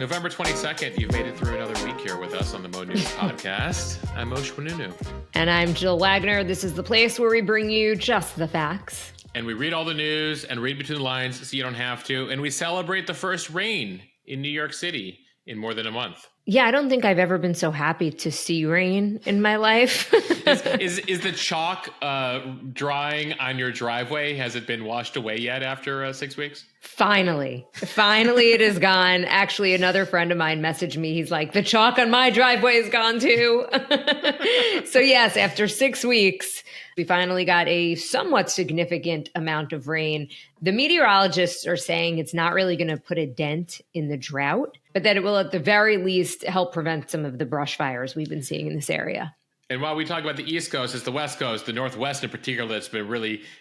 November 22nd, you've made it through another week here with us on the Mo News podcast. I'm Moshe Winunu. And I'm Jill Wagner. This is the place where we bring you just the facts. And we read all the news and read between the lines so you don't have to. And we celebrate the first rain in New York City in more than a month. Yeah, I don't think I've ever been so happy to see rain in my life. Is the chalk drying on your driveway? Has it been washed away yet after 6 weeks? Finally it is gone. Actually, another friend of mine messaged me. He's like, the chalk on my driveway is gone too. So yes, after 6 weeks, we finally got a somewhat significant amount of rain. The meteorologists are saying it's not really going to put a dent in the drought, but that it will at the very least help prevent some of the brush fires we've been seeing in this area. And while we talk about the East Coast, it's the West Coast, the Northwest in particular, that's been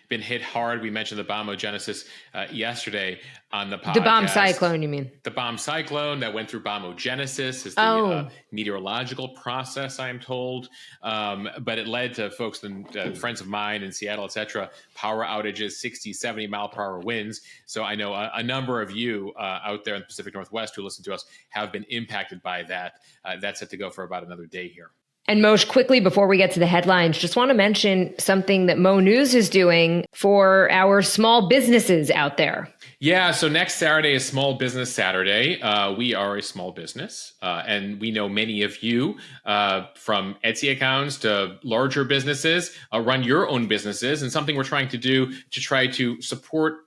hit hard. We mentioned the bombogenesis yesterday on the podcast. The bomb cyclone, you mean? The bomb cyclone that went through bombogenesis is the meteorological process, I am told. But it led to folks and friends of mine in Seattle, et cetera, power outages, 60, 70 mile per hour winds. So I know a number of you out there in the Pacific Northwest who listen to us have been impacted by that. That's set to go for about another day here. And Moshe, quickly before we get to the headlines, just want to mention something that Mo News is doing for our small businesses out there. Yeah, so next Saturday is Small Business Saturday. We are a small business, and we know many of you from Etsy accounts to larger businesses run your own businesses. And something we're trying to do to try to support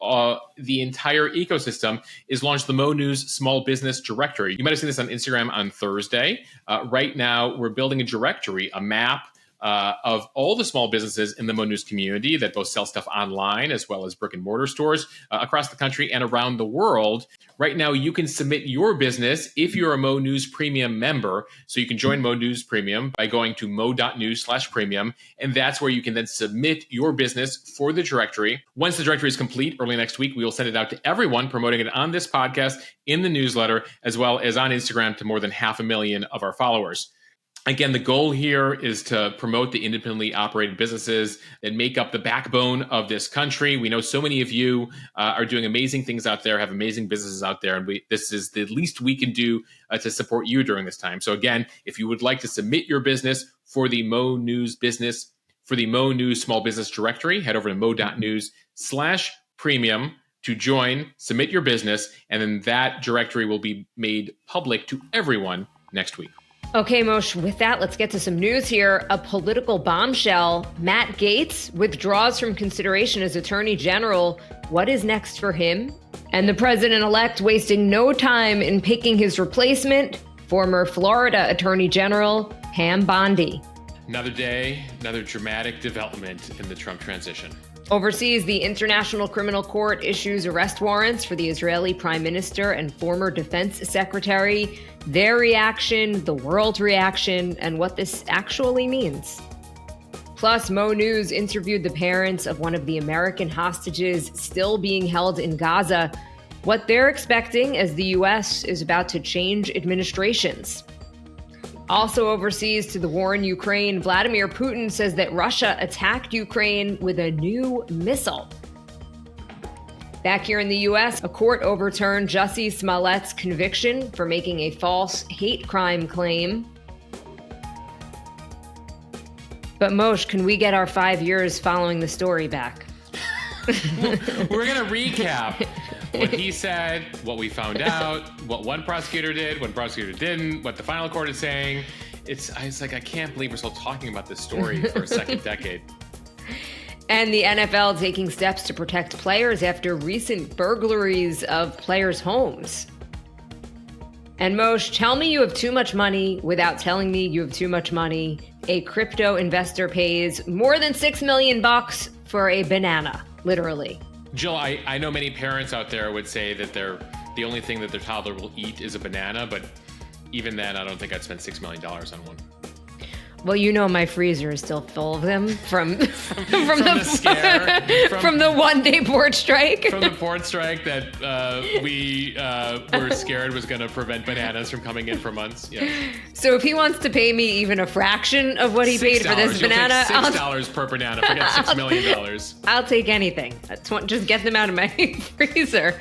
the entire ecosystem is launch the Mo News Small Business Directory. You might have seen this on Instagram on Thursday. Right now, we're building a directory, a map of all the small businesses in the Mo News community that both sell stuff online as well as brick and mortar stores across the country and around the world. Right now, you can submit your business if you're a Mo News Premium member. So you can join Mo News Premium by going to mo.news/premium. And that's where you can then submit your business for the directory. Once the directory is complete early next week, we will send it out to everyone, promoting it on this podcast, in the newsletter, as well as on Instagram to more than 500,000 of our followers. Again, the goal here is to promote the independently operated businesses that make up the backbone of this country. We know so many of you are doing amazing things out there, have amazing businesses out there, and this is the least we can do to support you during this time. So again, if you would like to submit your business for the Mo News Small Business Directory, head over to mo.news/premium to join, submit your business, and then that directory will be made public to everyone next week. Okay, Moshe, with that, let's get to some news here. A political bombshell. Matt Gaetz withdraws from consideration as Attorney General. What is next for him? And the president-elect wasting no time in picking his replacement, former Florida Attorney General Pam Bondi. Another day, another dramatic development in the Trump transition. Overseas, the International Criminal Court issues arrest warrants for the Israeli Prime Minister and former Defense Secretary. Their reaction, the world reaction, and what this actually means. Plus, Mo News interviewed the parents of one of the American hostages still being held in Gaza, what they're expecting as the U.S. is about to change administrations. Also overseas to the war in Ukraine, Vladimir Putin says that Russia attacked Ukraine with a new missile. Back here in the U.S., a court overturned Jussie Smollett's conviction for making a false hate crime claim. But Moshe, can we get our 5 years following the story back? We're going to recap what he said, what we found out, what one prosecutor did, one prosecutor didn't, what the final court is saying. It's like, I can't believe we're still talking about this story for a second decade. And the NFL taking steps to protect players after recent burglaries of players' homes. And Moshe, tell me you have too much money without telling me you have too much money. A crypto investor pays more than $6 million for a banana, literally. Jill, I know many parents out there would say that the only thing that their toddler will eat is a banana, but even then, I don't think I'd spend $6 million on one. Well, you know my freezer is still full of them from the scare. from the one-day port strike. From the port strike that we were scared was going to prevent bananas from coming in for months. Yeah. So if he wants to pay me even a fraction of what he paid for this banana, You'll take $6 per banana. Forget $6 million. I'll take anything. Just get them out of my freezer.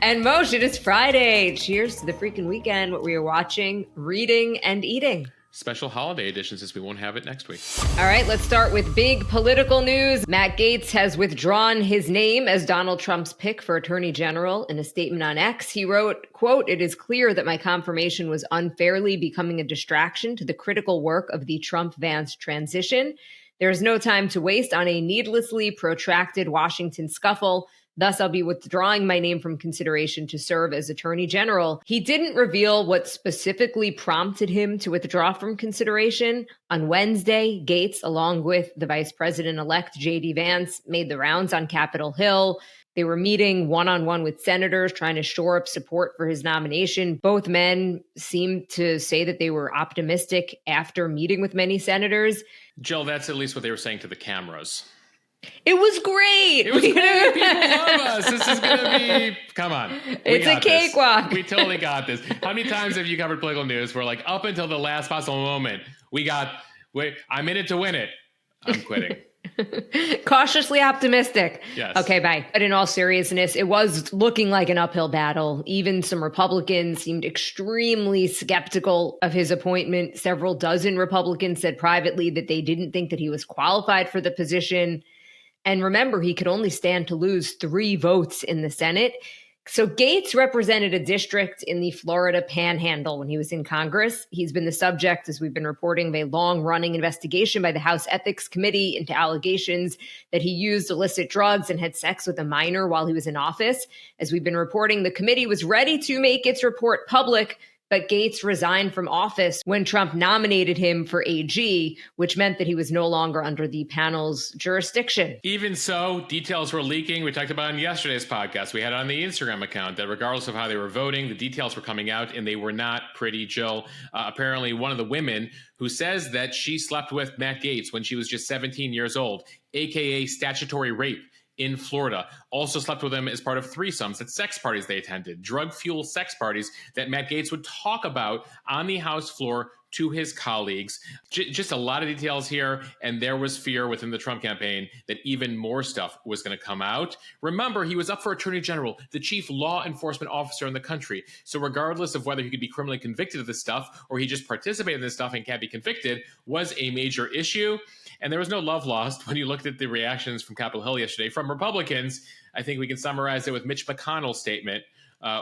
And Moshe, it is Friday. Cheers to the freaking weekend. What we are watching, reading, and eating. Special holiday edition since we won't have it next week. All right, let's start with big political news. Matt Gaetz has withdrawn his name as Donald Trump's pick for Attorney General. In a statement on X, he wrote, quote, "It is clear that my confirmation was unfairly becoming a distraction to the critical work of the Trump-Vance transition. There is no time to waste on a needlessly protracted Washington scuffle. Thus, I'll be withdrawing my name from consideration to serve as Attorney General." He didn't reveal what specifically prompted him to withdraw from consideration. On Wednesday, Gaetz, along with the Vice President-elect J.D. Vance, made the rounds on Capitol Hill. They were meeting one-on-one with senators, trying to shore up support for his nomination. Both men seemed to say that they were optimistic after meeting with many senators. Jill, that's at least what they were saying to the cameras. It was great. It was great. People love us. This is going to be, come on. It's a cakewalk. We totally got this. How many times have you covered political news where, like, up until the last possible moment, I'm in it to win it. I'm quitting. Cautiously optimistic. Yes. Okay, bye. But in all seriousness, it was looking like an uphill battle. Even some Republicans seemed extremely skeptical of his appointment. Several dozen Republicans said privately that they didn't think that he was qualified for the position. And remember, he could only stand to lose 3 votes in the Senate. So Gaetz represented a district in the Florida Panhandle when he was in Congress. He's been the subject, as we've been reporting, of a long-running investigation by the House Ethics Committee into allegations that he used illicit drugs and had sex with a minor while he was in office. As we've been reporting, the committee was ready to make its report public, but Gaetz resigned from office when Trump nominated him for AG, which meant that he was no longer under the panel's jurisdiction. Even so, details were leaking. We talked about it in yesterday's podcast. We had it on the Instagram account that regardless of how they were voting, the details were coming out and they were not pretty, Jill. Apparently, one of the women who says that she slept with Matt Gaetz when she was just 17 years old, aka statutory rape, in Florida, also slept with him as part of threesomes at sex parties they attended, drug-fueled sex parties that Matt Gaetz would talk about on the House floor to his colleagues. Just a lot of details here, and there was fear within the Trump campaign that even more stuff was going to come out. Remember, he was up for Attorney General, the chief law enforcement officer in the country. So regardless of whether he could be criminally convicted of this stuff or he just participated in this stuff and can't be convicted, was a major issue. And there was no love lost when you looked at the reactions from Capitol Hill yesterday from Republicans. I think we can summarize it with Mitch McConnell's statement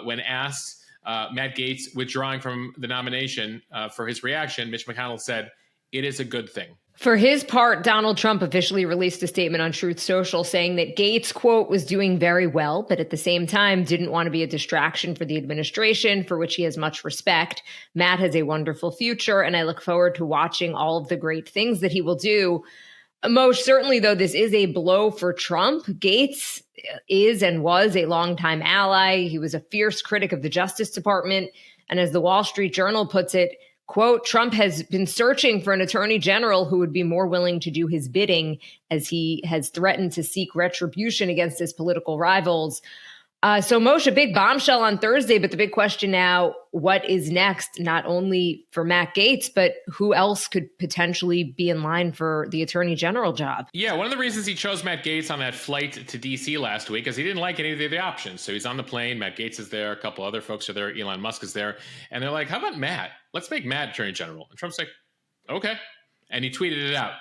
when asked Matt Gaetz withdrawing from the nomination for his reaction. Mitch McConnell said, "It is a good thing." For his part, Donald Trump officially released a statement on Truth Social saying that Gaetz, quote, was doing very well, but at the same time didn't want to be a distraction for the administration, for which he has much respect. Matt has a wonderful future, and I look forward to watching all of the great things that he will do. Most certainly, though, this is a blow for Trump. Gaetz is and was a longtime ally. He was a fierce critic of the Justice Department. And as the Wall Street Journal puts it, quote, Trump has been searching for an attorney general who would be more willing to do his bidding, as he has threatened to seek retribution against his political rivals. So Moshe, a big bombshell on Thursday, but the big question now, what is next, not only for Matt Gaetz, but who else could potentially be in line for the attorney general job? Yeah, one of the reasons he chose Matt Gaetz on that flight to D.C. last week is he didn't like any of the options. So he's on the plane, Matt Gaetz is there, a couple other folks are there, Elon Musk is there, and they're like, how about Matt? Let's make Matt attorney general. And Trump's like, okay. And he tweeted it out.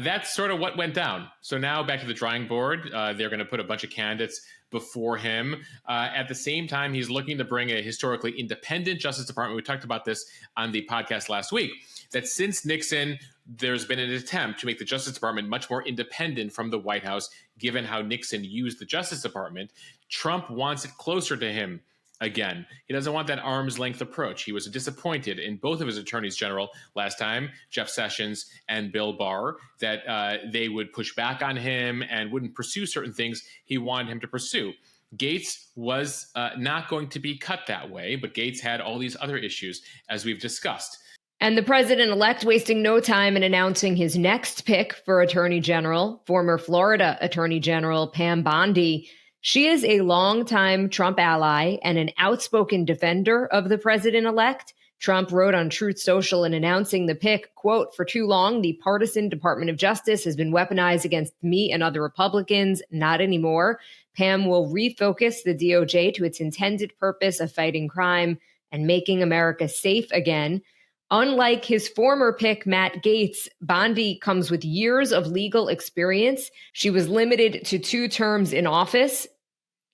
That's sort of what went down. So now back to the drawing board. They're going to put a bunch of candidates before him. At the same time, he's looking to bring a historically independent Justice Department. We talked about this on the podcast last week, that since Nixon, there's been an attempt to make the Justice Department much more independent from the White House, given how Nixon used the Justice Department. Trump wants it closer to him. Again, he doesn't want that arm's length approach. He was disappointed in both of his attorneys general last time, Jeff Sessions and Bill Barr, that they would push back on him and wouldn't pursue certain things he wanted him to pursue. Gaetz was not going to be cut that way, but Gaetz had all these other issues, as we've discussed. And the president-elect wasting no time in announcing his next pick for Attorney General, former Florida Attorney General Pam Bondi. She is a longtime Trump ally and an outspoken defender of the president-elect. Trump wrote on Truth Social in announcing the pick, quote, "For too long, the partisan Department of Justice has been weaponized against me and other Republicans. Not anymore. Pam will refocus the DOJ to its intended purpose of fighting crime and making America safe again." Unlike his former pick, Matt Gaetz, Bondi comes with years of legal experience. She was limited to 2 terms in office.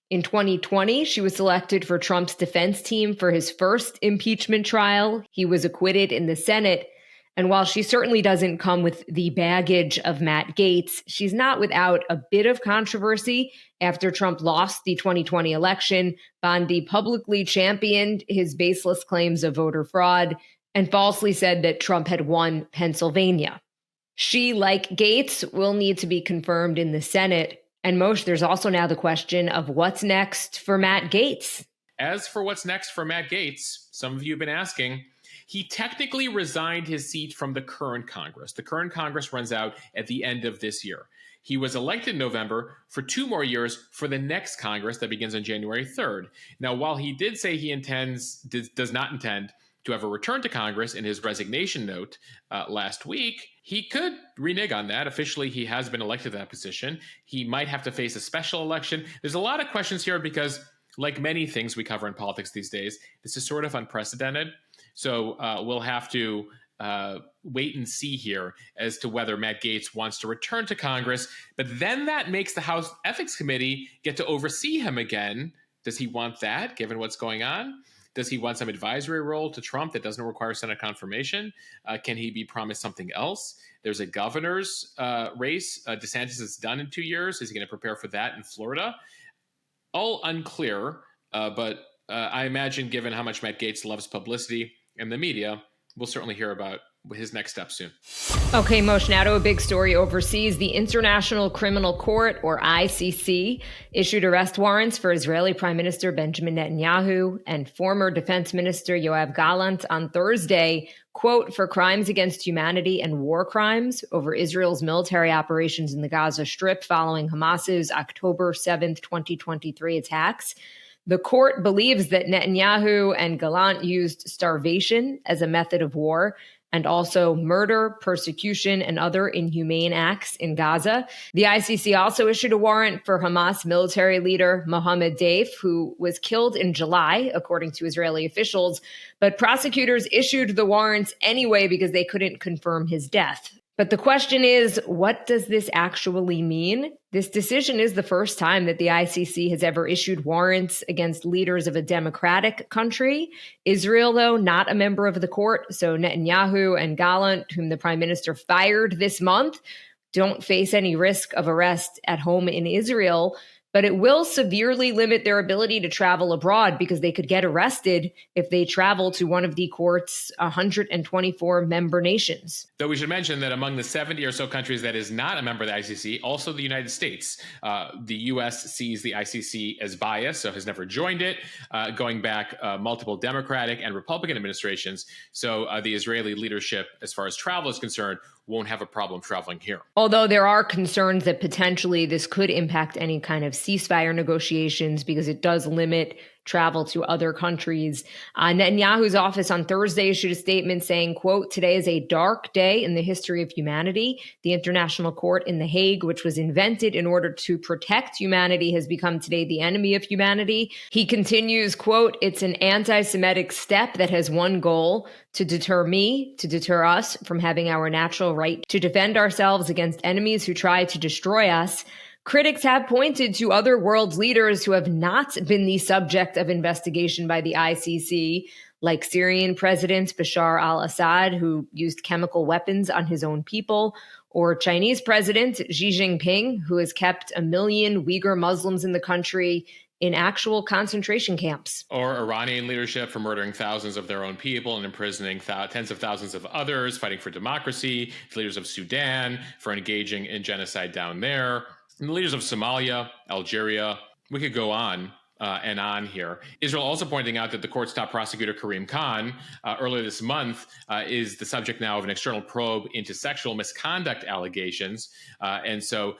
In 2020, she was selected for Trump's defense team for his first impeachment trial. He was acquitted in the Senate. And while she certainly doesn't come with the baggage of Matt Gaetz, she's not without a bit of controversy. After Trump lost the 2020 election, Bondi publicly championed his baseless claims of voter fraud and falsely said that Trump had won Pennsylvania. She, like Gaetz, will need to be confirmed in the Senate. And Moshe, there's also now the question of what's next for Matt Gaetz. As for what's next for Matt Gaetz, some of you have been asking, he technically resigned his seat from the current Congress. The current Congress runs out at the end of this year. He was elected in November for 2 more years for the next Congress that begins on January 3rd. Now, while he did say he does not intend to ever return to Congress in his resignation note last week, he could renege on that. Officially, he has been elected to that position. He might have to face a special election. There's a lot of questions here because, like many things we cover in politics these days, this is sort of unprecedented. So we'll have to wait and see here as to whether Matt Gaetz wants to return to Congress. But then that makes the House Ethics Committee get to oversee him again. Does he want that, given what's going on? Does he want some advisory role to Trump that doesn't require Senate confirmation? Can he be promised something else? There's a governor's race. DeSantis is done in 2 years. Is he going to prepare for that in Florida? All unclear, but I imagine given how much Matt Gaetz loves publicity and the media, we'll certainly hear about his next step soon. Okay, Moshe, now to a big story overseas. The International Criminal Court, or ICC, issued arrest warrants for Israeli Prime Minister Benjamin Netanyahu and former Defense Minister Yoav Gallant on Thursday, quote, for crimes against humanity and war crimes over Israel's military operations in the Gaza Strip following Hamas's October 7th, 2023 attacks. The court believes that Netanyahu and Gallant used starvation as a method of war and also murder, persecution, and other inhumane acts in Gaza. The ICC also issued a warrant for Hamas military leader Mohammed Deif, who was killed in July, according to Israeli officials. But prosecutors issued the warrants anyway because they couldn't confirm his death. But the question is, what does this actually mean? This decision is the first time that the ICC has ever issued warrants against leaders of a democratic country. Israel, though, not a member of the court. So Netanyahu and Gallant, whom the prime minister fired this month, don't face any risk of arrest at home in Israel. But it will severely limit their ability to travel abroad because they could get arrested if they travel to one of the court's 124 member nations. Though we should mention that among the 70 or so countries that is not a member of the ICC, also the United States. The U.S. sees the ICC as biased, so has never joined it, going back multiple Democratic and Republican administrations. So the Israeli leadership, as far as travel is concerned, won't have a problem traveling here. Although there are concerns that potentially this could impact any kind of ceasefire negotiations because it does limit travel to other countries. Netanyahu's office on Thursday issued a statement saying, quote, today is a dark day in the history of humanity. The International Court in The Hague, which was invented in order to protect humanity, has become today the enemy of humanity. He continues, quote, it's an anti-Semitic step that has one goal, to deter me, to deter us from having our natural right to defend ourselves against enemies who try to destroy us. Critics have pointed to other world leaders who have not been the subject of investigation by the ICC, like Syrian President Bashar al-Assad, who used chemical weapons on his own people, or Chinese President Xi Jinping, who has kept 1 million Uyghur Muslims in the country in actual concentration camps. Or Iranian leadership for murdering thousands of their own people and imprisoning tens of thousands of others, fighting for democracy, the leaders of Sudan for engaging in genocide down there, and the leaders of Somalia, Algeria. We could go on. and on here. Israel also pointing out that the court's top prosecutor, Karim Khan, earlier this month, is the subject now of an external probe into sexual misconduct allegations. And so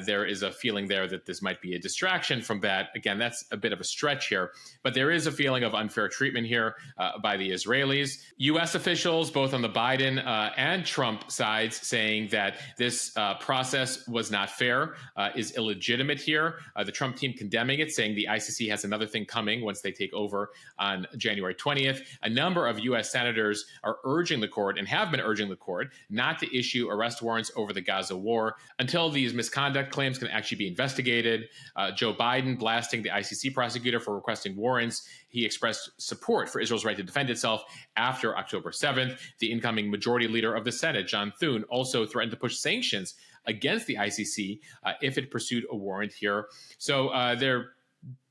there is a feeling there that this might be a distraction from that. Again, that's a bit of a stretch here. But there is a feeling of unfair treatment here by the Israelis. U.S. officials, both on the Biden and Trump sides, saying that this process was not fair, is illegitimate here. The Trump team condemning it, saying the ICC has another thing coming once they take over on January 20th. A number of U.S. senators are urging the court and have been urging the court not to issue arrest warrants over the Gaza war until these misconduct claims can actually be investigated. Joe Biden blasting the ICC prosecutor for requesting warrants. He expressed support for Israel's right to defend itself after October 7th. The incoming majority leader of the Senate, John Thune, also threatened to push sanctions against the ICC if it pursued a warrant here. So there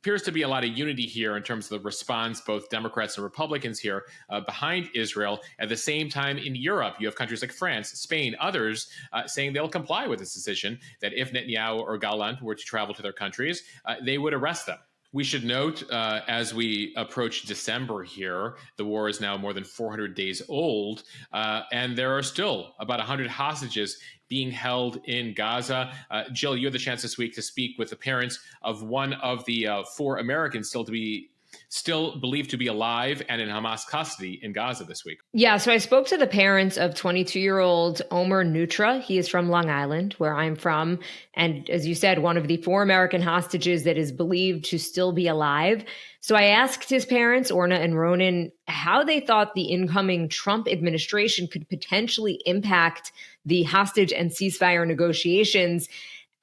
appears to be a lot of unity here in terms of the response, both Democrats and Republicans here behind Israel. At the same time, in Europe, you have countries like France, Spain, others saying they'll comply with this decision, that if Netanyahu or Gallant were to travel to their countries, they would arrest them. We should note, as we approach December here, the war is now more than 400 days old, and there are still about 100 hostages being held in Gaza. Jill, you had the chance this week to speak with the parents of one of the 4 Americans still believed to be alive and in Hamas custody in Gaza this week. Yeah, so I spoke to the parents of 22-year-old Omer Nutra. He is from Long Island, where I'm from. And as you said, one of the 4 American hostages that is believed to still be alive. So I asked his parents, Orna and Ronan, how they thought the incoming Trump administration could potentially impact the hostage and ceasefire negotiations.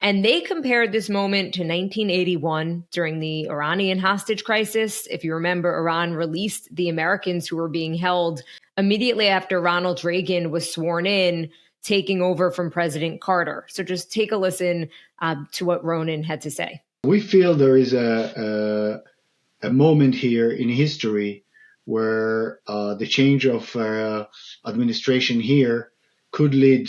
And they compared this moment to 1981 during the Iranian hostage crisis. If you remember, Iran released the Americans who were being held immediately after Ronald Reagan was sworn in, taking over from President Carter. So just take a listen to what Ronan had to say. We feel there is a moment here in history where the change of administration here could lead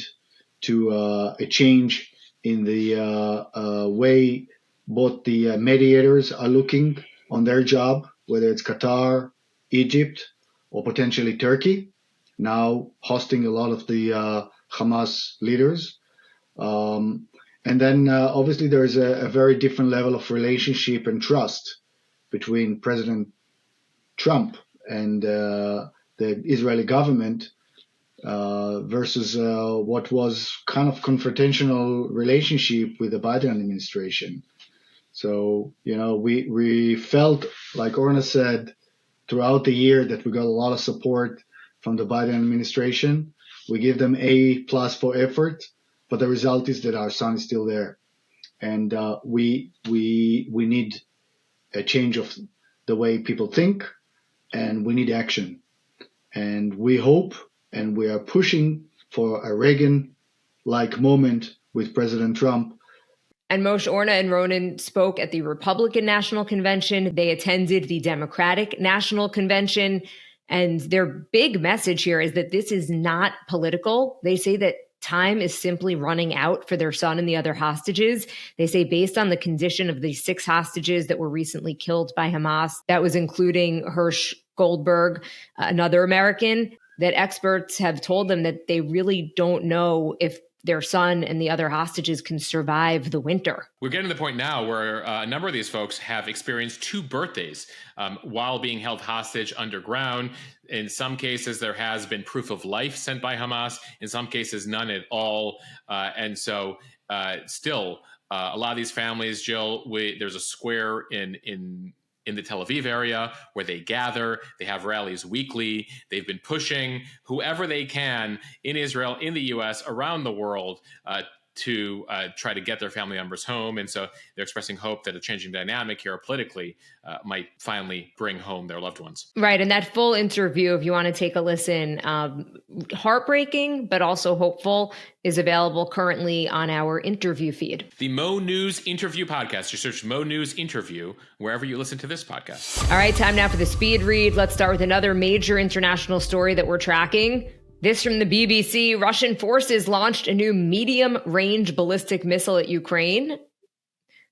to a change in the way both the mediators are looking on their job, whether it's Qatar, Egypt, or potentially Turkey, now hosting a lot of the Hamas leaders. And then obviously there is a very different level of relationship and trust between President Trump and the Israeli government versus what was kind of confrontational relationship with the Biden administration. So, we felt, like Orna said, throughout the year that we got a lot of support from the Biden administration. We give them A+ for effort, but the result is that our son is still there. And we need a change of the way people think, and we need action. And we hope and we are pushing for a Reagan-like moment with President Trump. And Moshe, Orna, and Ronan spoke at the Republican National Convention. They attended the Democratic National Convention. And their big message here is that this is not political. They say that time is simply running out for their son and the other hostages. They say based on the condition of the 6 hostages that were recently killed by Hamas, that was including Hirsch Goldberg, another American, that experts have told them that they really don't know if their son and the other hostages can survive the winter. We're getting to the point now where a number of these folks have experienced 2 birthdays while being held hostage underground. In some cases, there has been proof of life sent by Hamas. In some cases, none at all. And so still, a lot of these families, Jill, there's a square in the Tel Aviv area where they gather. They have rallies weekly. They've been pushing whoever they can in Israel, in the U.S., around the world to try to get their family members home. And so they're expressing hope that a changing dynamic here politically might finally bring home their loved ones. Right. And that full interview, if you want to take a listen, heartbreaking, but also hopeful, is available currently on our interview feed. The Mo News Interview Podcast. You search Mo News Interview wherever you listen to this podcast. All right, time now for the speed read. Let's start with another major international story that we're tracking. This from the BBC. Russian forces launched a new medium-range ballistic missile at Ukraine.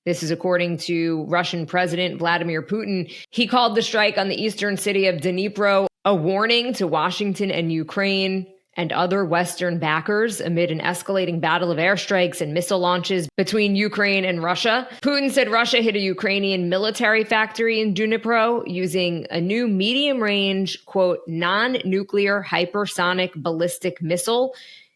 This is according to Russian President Vladimir Putin. He called the strike on the eastern city of Dnipro a warning to Washington and Ukraine and other Western backers amid an escalating battle of airstrikes and missile launches between Ukraine and Russia. Putin said Russia hit a Ukrainian military factory in Dnipro using a new medium-range, quote, non-nuclear hypersonic ballistic missile.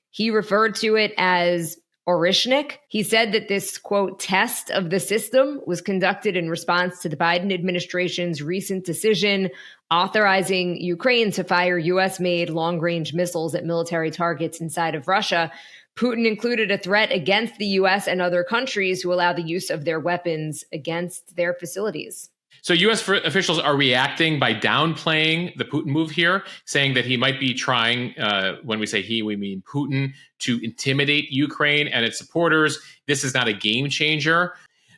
He referred to it as Orishnik. He said that this, quote, test of the system was conducted in response to the Biden administration's recent decision authorizing Ukraine to fire U.S.-made long-range missiles at military targets inside of Russia. Putin included a threat against the U.S. and other countries who allow the use of their weapons against their facilities. So U.S. officials are reacting by downplaying the Putin move here, saying that he might be trying, when we say he, we mean Putin, to intimidate Ukraine and its supporters. This is not a game changer.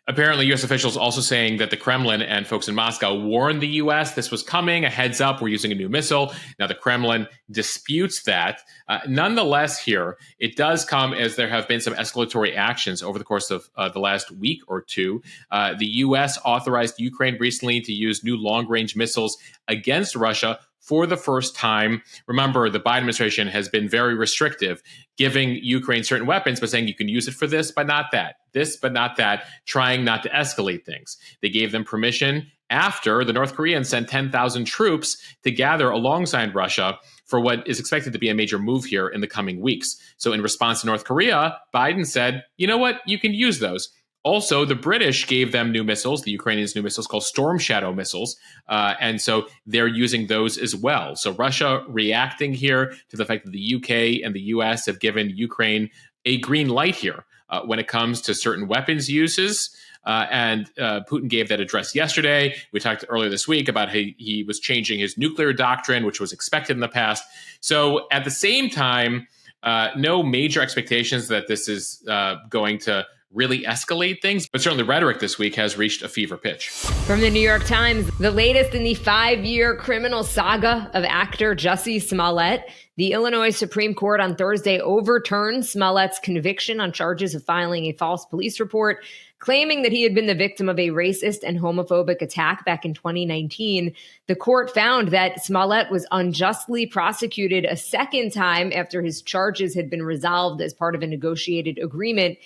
Apparently, U.S. officials also saying that the Kremlin and folks in Moscow warned the U.S. this was coming, a heads up, we're using a new missile. Now, the Kremlin disputes that. Nonetheless, here, it does come as there have been some escalatory actions over the course of the last week or two. The U.S. authorized Ukraine recently to use new long-range missiles against Russia for the first time. Remember, the Biden administration has been very restrictive, giving Ukraine certain weapons, but saying you can use it for this, but not that, this, but not that, trying not to escalate things. They gave them permission after the North Koreans sent 10,000 troops to gather alongside Russia for what is expected to be a major move here in the coming weeks. So in response to North Korea, Biden said, you know what, you can use those. Also, the British gave them new missiles, the Ukrainians new missiles called Storm Shadow missiles. And so they're using those as well. So Russia reacting here to the fact that the UK and the US have given Ukraine a green light here when it comes to certain weapons uses. And Putin gave that address yesterday. We talked earlier this week about how he was changing his nuclear doctrine, which was expected in the past. So at the same time, no major expectations that this is going to really escalate things, but certainly rhetoric this week has reached a fever pitch. From the New York Times, the latest in the 5-year criminal saga of actor Jussie Smollett, the Illinois Supreme Court on Thursday overturned Smollett's conviction on charges of filing a false police report, claiming that he had been the victim of a racist and homophobic attack back in 2019. The court found that Smollett was unjustly prosecuted a second time after his charges had been resolved as part of a negotiated agreement.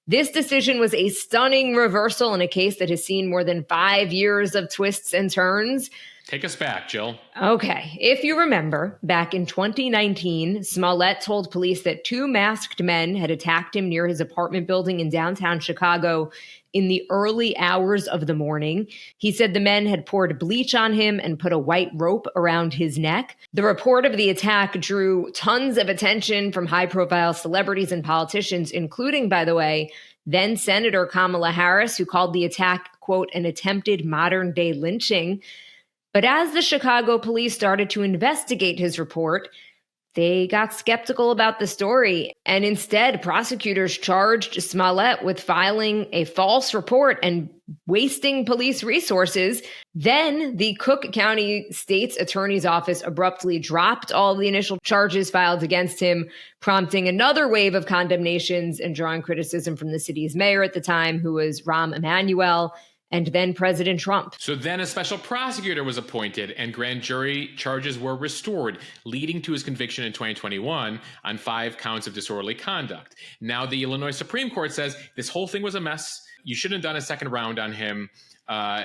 This decision was a stunning reversal in a case that has seen more than 5 years of twists and turns. Take us back, Jill. Okay. If you remember, back in 2019, Smollett told police that 2 masked men had attacked him near his apartment building in downtown Chicago in the early hours of the morning. He said the men had poured bleach on him and put a white rope around his neck. The report of the attack drew tons of attention from high-profile celebrities and politicians, including, by the way, then Senator Kamala Harris, who called the attack, quote, an attempted modern-day lynching. But as the Chicago police started to investigate his report, they got skeptical about the story, and instead prosecutors charged Smollett with filing a false report and wasting police resources. Then the Cook County State's Attorney's Office abruptly dropped all of the initial charges filed against him, prompting another wave of condemnations and drawing criticism from the city's mayor at the time, who was Rahm Emanuel, and then President Trump. So then a special prosecutor was appointed and grand jury charges were restored, leading to his conviction in 2021 on 5 counts of disorderly conduct. Now the Illinois Supreme Court says this whole thing was a mess. You shouldn't have done a second round on him.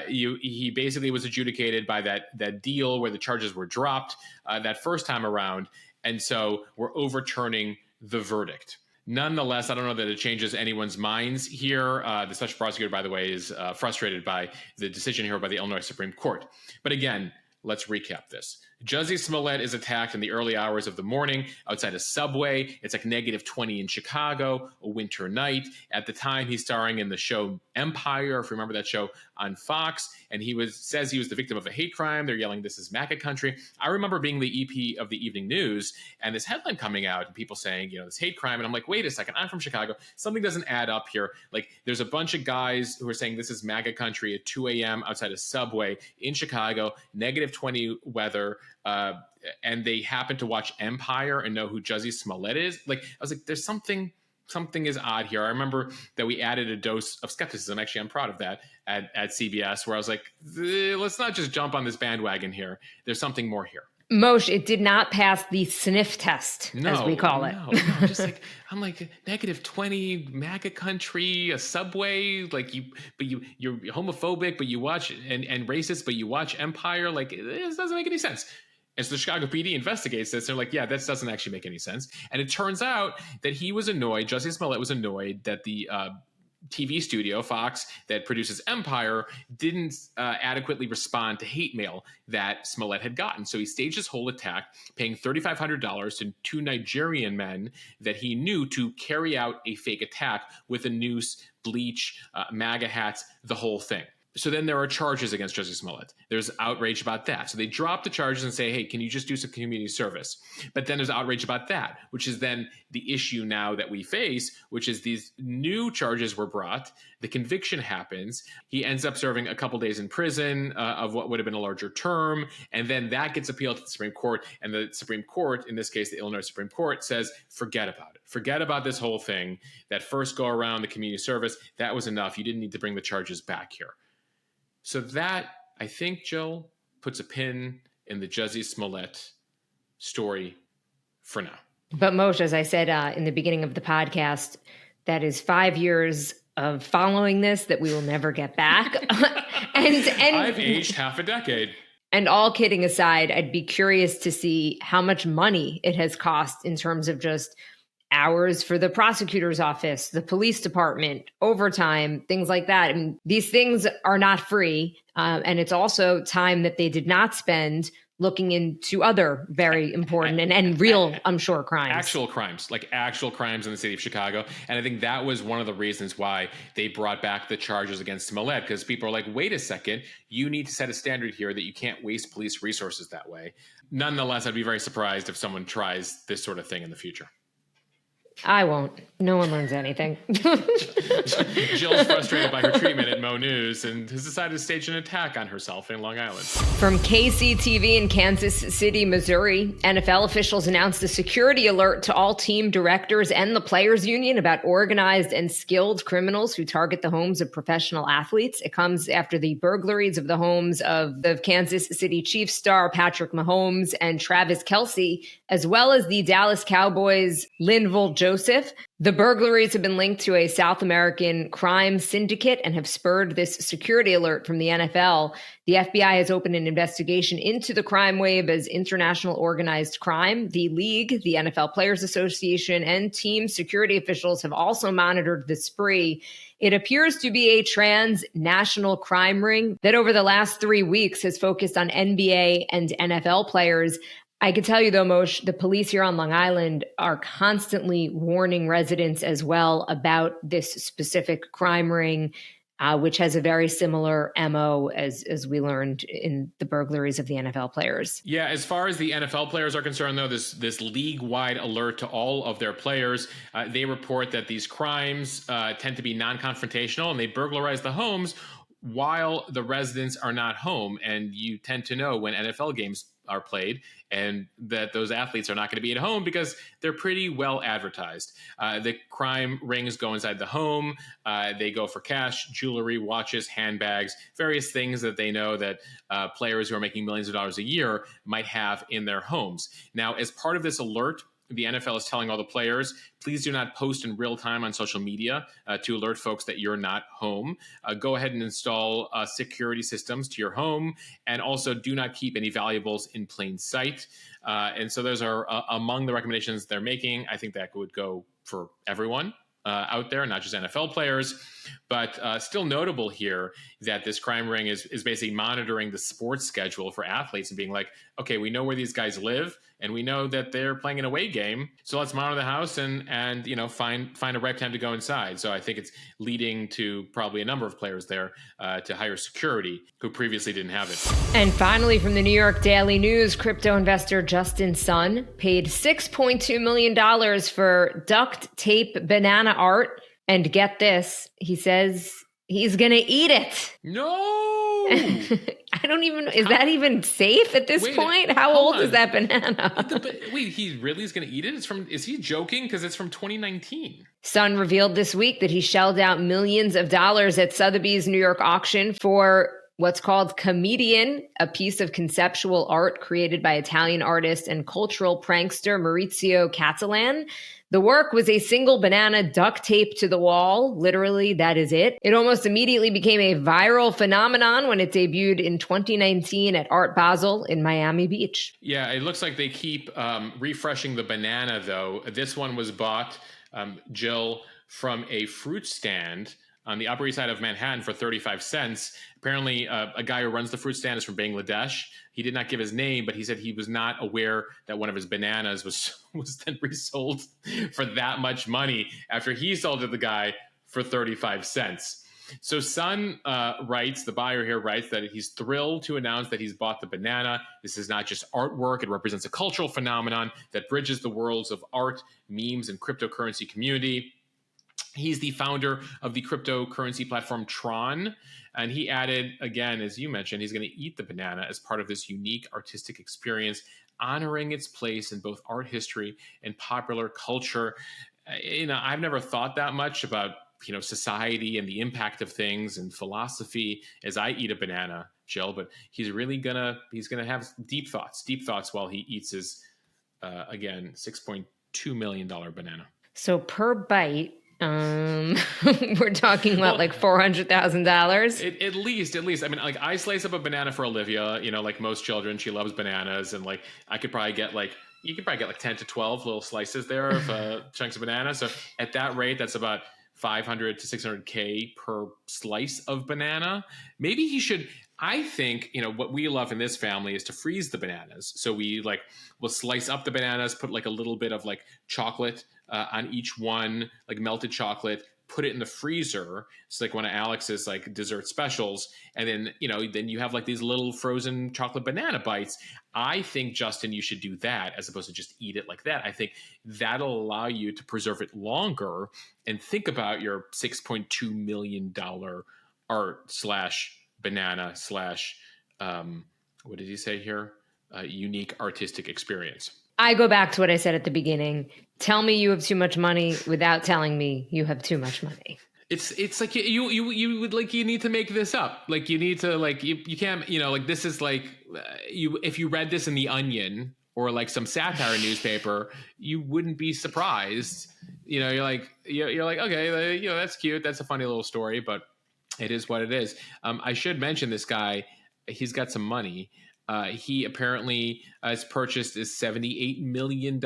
He basically was adjudicated by that deal where the charges were dropped that first time around. And so we're overturning the verdict. Nonetheless, I don't know that it changes anyone's minds here. The special prosecutor, by the way, is frustrated by the decision here by the Illinois Supreme Court. But again, let's recap this. Jussie Smollett is attacked in the early hours of the morning outside a Subway. It's like -20 in Chicago, a winter night. At the time, he's starring in the show Empire, if you remember that show on Fox, and says he was the victim of a hate crime. They're yelling, "This is MAGA country." I remember being the EP of the Evening News and this headline coming out and people saying, this hate crime. And I'm like, wait a second, I'm from Chicago. Something doesn't add up here. Like, there's a bunch of guys who are saying this is MAGA country at 2 a.m. outside a Subway in Chicago, -20 weather. And they happen to watch Empire and know who Jussie Smollett is. Like, I was like, there's something something is odd here. I remember that we added a dose of skepticism. Actually, I'm proud of that at CBS, where I was like, let's not just jump on this bandwagon here. There's something more here. Moshe, it did not pass the sniff test, as we call it. No, just like, I'm like, -20, MAGA country, a subway, like you're homophobic, but you watch, and racist, but you watch Empire. Like, this doesn't make any sense. And so the Chicago PD investigates this. They're like, yeah, that doesn't actually make any sense. And it turns out that he was annoyed, Jussie Smollett was annoyed that the TV studio, Fox, that produces Empire, didn't adequately respond to hate mail that Smollett had gotten. So he staged his whole attack, paying $3,500 to 2 Nigerian men that he knew to carry out a fake attack with a noose, bleach, MAGA hats, the whole thing. So then there are charges against Jussie Smollett. There's outrage about that. So they drop the charges and say, hey, can you just do some community service? But then there's outrage about that, which is then the issue now that we face, which is these new charges were brought. The conviction happens. He ends up serving a couple days in prison of what would have been a larger term. And then that gets appealed to the Supreme Court. And the Supreme Court, in this case, the Illinois Supreme Court, says, forget about it. Forget about this whole thing. That first go around, the community service, that was enough. You didn't need to bring the charges back here. So that, I think, Jill, puts a pin in the Jussie Smollett story for now. But Moshe, as I said in the beginning of the podcast, that is 5 years of following this that we will never get back. and I've aged half a decade. And all kidding aside, I'd be curious to see how much money it has cost in terms of just hours for the prosecutor's office, the police department, overtime, things like that. And these things are not free. And it's also time that they did not spend looking into other very important and real, I'm sure, crimes. Actual crimes in the city of Chicago. And I think that was one of the reasons why they brought back the charges against Smollett, because people are like, wait a second, you need to set a standard here that you can't waste police resources that way. Nonetheless, I'd be very surprised if someone tries this sort of thing in the future. I won't. No one learns anything. Jill's frustrated by her treatment at Mo News and has decided to stage an attack on herself in Long Island. From KCTV in Kansas City, Missouri, NFL officials announced a security alert to all team directors and the players union about organized and skilled criminals who target the homes of professional athletes. It comes after the burglaries of the homes of the Kansas City Chiefs star Patrick Mahomes and Travis Kelce, as well as the Dallas Cowboys' Linval Joseph. The burglaries have been linked to a South American crime syndicate and have spurred this security alert from the NFL. The FBI has opened an investigation into the crime wave as international organized crime. The league, the NFL Players Association, and team security officials have also monitored the spree. It appears to be a transnational crime ring that over the last 3 weeks has focused on NBA and NFL players. I can tell you, though, Moshe, the police here on Long Island are constantly warning residents as well about this specific crime ring, which has a very similar MO as we learned in the burglaries of the NFL players. Yeah, as far as the NFL players are concerned, though, this league-wide alert to all of their players, they report that these crimes tend to be non-confrontational and they burglarize the homes while the residents are not home. And you tend to know when NFL games are played and that those athletes are not going to be at home because they're pretty well advertised. The crime rings go inside the home. They go for cash, jewelry, watches, handbags, various things that they know that players who are making millions of dollars a year might have in their homes. Now, as part of this alert, the NFL is telling all the players, please do not post in real time on social media to alert folks that you're not home. Go ahead and install security systems to your home, and also do not keep any valuables in plain sight. And so those are among the recommendations they're making. I think that would go for everyone out there, not just NFL players. But still notable here that this crime ring is basically monitoring the sports schedule for athletes and being like, okay, we know where these guys live and we know that they're playing an away game. So let's monitor the house and you know, find a right time to go inside. So I think it's leading to probably a number of players there to hire security who previously didn't have it. And finally, from the New York Daily News, crypto investor Justin Sun paid $6.2 million for duct tape banana art. And get this, he says he's going to eat it. No! I don't even, is that even safe at this point? How old is that banana? Wait, he really is going to eat it? Is he joking? Because it's from 2019. Son revealed this week that he shelled out millions of dollars at Sotheby's New York auction for what's called Comedian, a piece of conceptual art created by Italian artist and cultural prankster Maurizio Catalan. The work was a single banana duct taped to the wall. Literally, that is it. It almost immediately became a viral phenomenon when it debuted in 2019 at Art Basel in Miami Beach. Yeah, it looks like they keep refreshing the banana, though. This one was bought, Jill, from a fruit stand on the Upper East Side of Manhattan for 35 cents. Apparently, a guy who runs the fruit stand is from Bangladesh. He did not give his name, but he said he was not aware that one of his bananas was then resold for that much money after he sold it to the guy for 35 cents. So Sun writes, the buyer here writes that he's thrilled to announce that he's bought the banana. This is not just artwork. It represents a cultural phenomenon that bridges the worlds of art, memes, and cryptocurrency community. He's the founder of the cryptocurrency platform Tron. And he added, again, as you mentioned, he's going to eat the banana as part of this unique artistic experience, honoring its place in both art history and popular culture. I've never thought that much about, society and the impact of things and philosophy as I eat a banana, Jill, but he's really he's gonna have deep thoughts while he eats his, again, $6.2 million banana. So per bite, we're talking like $400,000 at least. I mean, like, I slice up a banana for Olivia, like most children. She loves bananas, and like I could probably get you could probably get like 10 to 12 little slices there of chunks of banana. So at that rate, that's about 500 to 600K per slice of banana. Maybe he should. I think, what we love in this family is to freeze the bananas. So we'll slice up the bananas, put like a little bit of like chocolate on each one, like melted chocolate, put it in the freezer. It's like one of Alex's like dessert specials. And then, then you have like these little frozen chocolate banana bites. I think, Justin, you should do that as opposed to just eat it like that. I think that'll allow you to preserve it longer and think about your $6.2 million art / banana / what did he say here? Unique artistic experience. I go back to what I said at the beginning. Tell me you have too much money without telling me you have too much money. It's like you would like, you need to make this up. Like you need to like, you can't, like this is like if you read this in The Onion or like some satire newspaper, you wouldn't be surprised. You're like, okay, that's cute. That's a funny little story, but it is what it is. I should mention this guy. He's got some money. He apparently has purchased his $78 million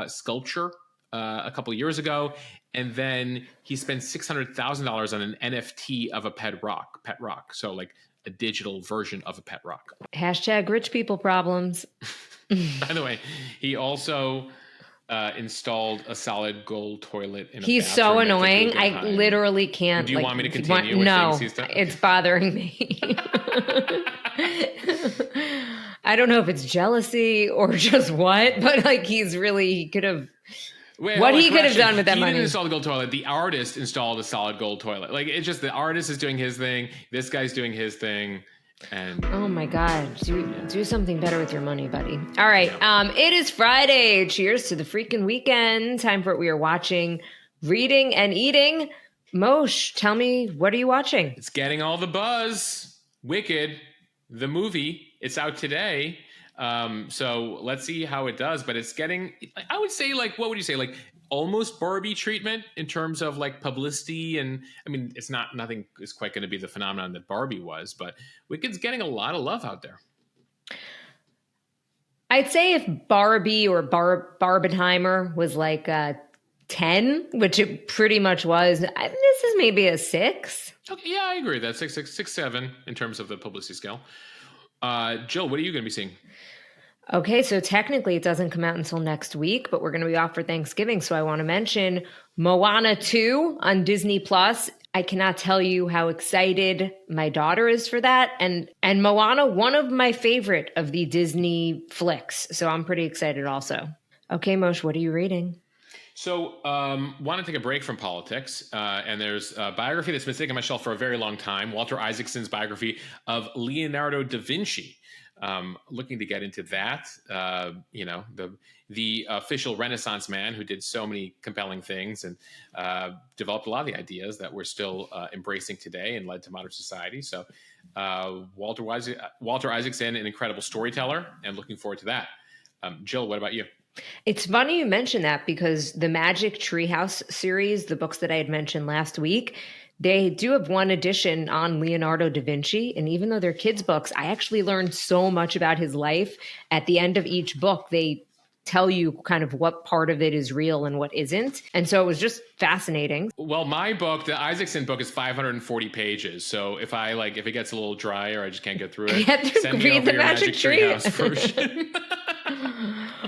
sculpture a couple years ago. And then he spent $600,000 on an NFT of a pet rock. So like a digital version of a pet rock. Hashtag rich people problems. By the way, he also installed a solid gold toilet in a He's bathroom so annoying. I literally can't. Do you want me to continue with no, things he's done? It's bothering me. I don't know if it's jealousy or just what, but like he could have. He could have done with that money. He didn't install the gold toilet. The artist installed a solid gold toilet. Like it's just the artist is doing his thing. This guy's doing his thing. And oh my God, do something better with your money, buddy. All right. Yeah. It is Friday. Cheers to the freaking weekend. Time for what we are watching, reading, and eating. Moshe, tell me, what are you watching? It's getting all the buzz. Wicked, the movie. It's out today. So let's see how it does. But it's getting, I would say, like, what would you say? Like almost Barbie treatment in terms of like publicity. And I mean, nothing is quite going to be the phenomenon that Barbie was, but Wicked's getting a lot of love out there. I'd say if Barbie or Barbenheimer was like 10, which it pretty much was, this is maybe a 6. Okay, yeah, I agree. That's 6, 7 in terms of the publicity scale. Jill, what are you going to be seeing? Okay, so technically it doesn't come out until next week, but we're going to be off for Thanksgiving. So I want to mention Moana 2 on Disney+. I cannot tell you how excited my daughter is for that. And Moana, one of my favorite of the Disney flicks. So I'm pretty excited also. Okay, Moshe, what are you reading? So, want to take a break from politics, and there's a biography that's been sitting on my shelf for a very long time, Walter Isaacson's biography of Leonardo da Vinci. Looking to get into that, the official Renaissance man who did so many compelling things and developed a lot of the ideas that we're still embracing today and led to modern society. So Walter Isaacson, an incredible storyteller, and looking forward to that. Jill, what about you? It's funny you mention that because the Magic Treehouse series, the books that I had mentioned last week, they do have one edition on Leonardo da Vinci. And even though they're kids' books, I actually learned so much about his life. At the end of each book, they tell you kind of what part of it is real and what isn't. And so it was just fascinating. Well, my book, the Isaacson book, is 540 pages. So if it gets a little dry or I just can't get through it, send me over your Magic Treehouse version.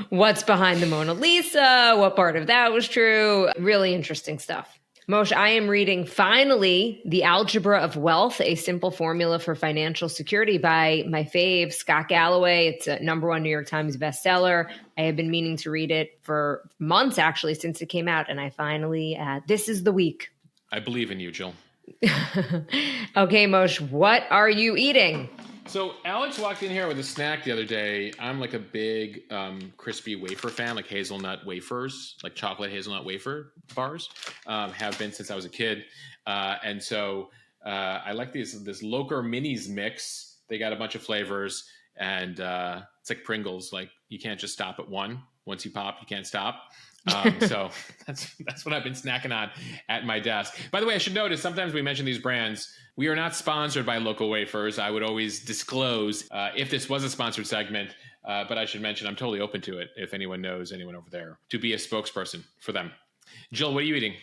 What's behind the Mona Lisa? What part of that was true? Really interesting stuff. Moshe, I am reading finally The Algebra of Wealth, a simple formula for financial security by my fave, Scott Galloway. It's a #1 New York Times bestseller. I have been meaning to read it for months, actually, since it came out. And I finally, this is the week. I believe in you, Jill. Okay, Moshe, what are you eating? So Alex walked in here with a snack the other day. I'm like a big crispy wafer fan, like hazelnut wafers, like chocolate hazelnut wafer bars, have been since I was a kid. And so I like this Loker Minis mix. They got a bunch of flavors, and it's like Pringles. Like you can't just stop at one. Once you pop, you can't stop. So that's what I've been snacking on at my desk. By the way, I should notice sometimes we mention these brands. We are not sponsored by Local Wafers. I would always disclose if this was a sponsored segment, but I should mention I'm totally open to it if anyone knows anyone over there to be a spokesperson for them. Jill, what are you eating?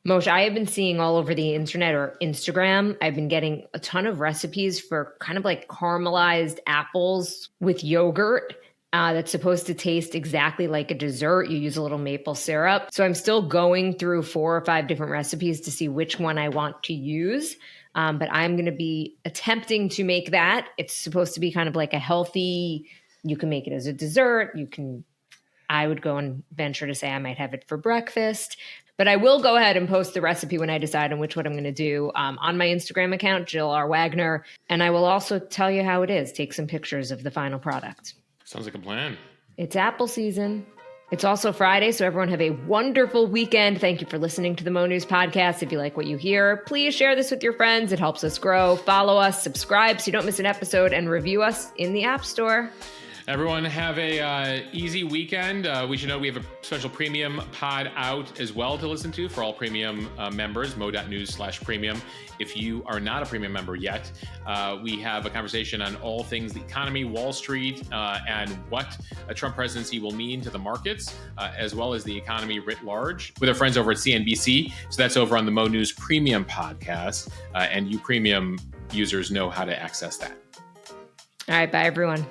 Moshe, I have been seeing all over the internet or Instagram, I've been getting a ton of recipes for kind of like caramelized apples with yogurt. That's supposed to taste exactly like a dessert. You use a little maple syrup. So I'm still going through 4 or 5 different recipes to see which one I want to use. But I'm going to be attempting to make that. It's supposed to be kind of like a healthy, you can make it as a dessert. I would go and venture to say I might have it for breakfast. But I will go ahead and post the recipe when I decide on which one I'm going to do on my Instagram account, Jill R. Wagner. And I will also tell you how it is, take some pictures of the final product. Sounds like a plan. It's apple season. It's also Friday, so everyone have a wonderful weekend. Thank you for listening to the Mo News Podcast. If you like what you hear, please share this with your friends. It helps us grow. Follow us, subscribe so you don't miss an episode, and review us in the App Store. Everyone have a easy weekend. We should know we have a special premium pod out as well to listen to for all premium members, mo.news/premium. If you are not a premium member yet, we have a conversation on all things the economy, Wall Street, and what a Trump presidency will mean to the markets, as well as the economy writ large with our friends over at CNBC. So that's over on the Mo News Premium podcast. And you premium users know how to access that. All right. Bye, everyone.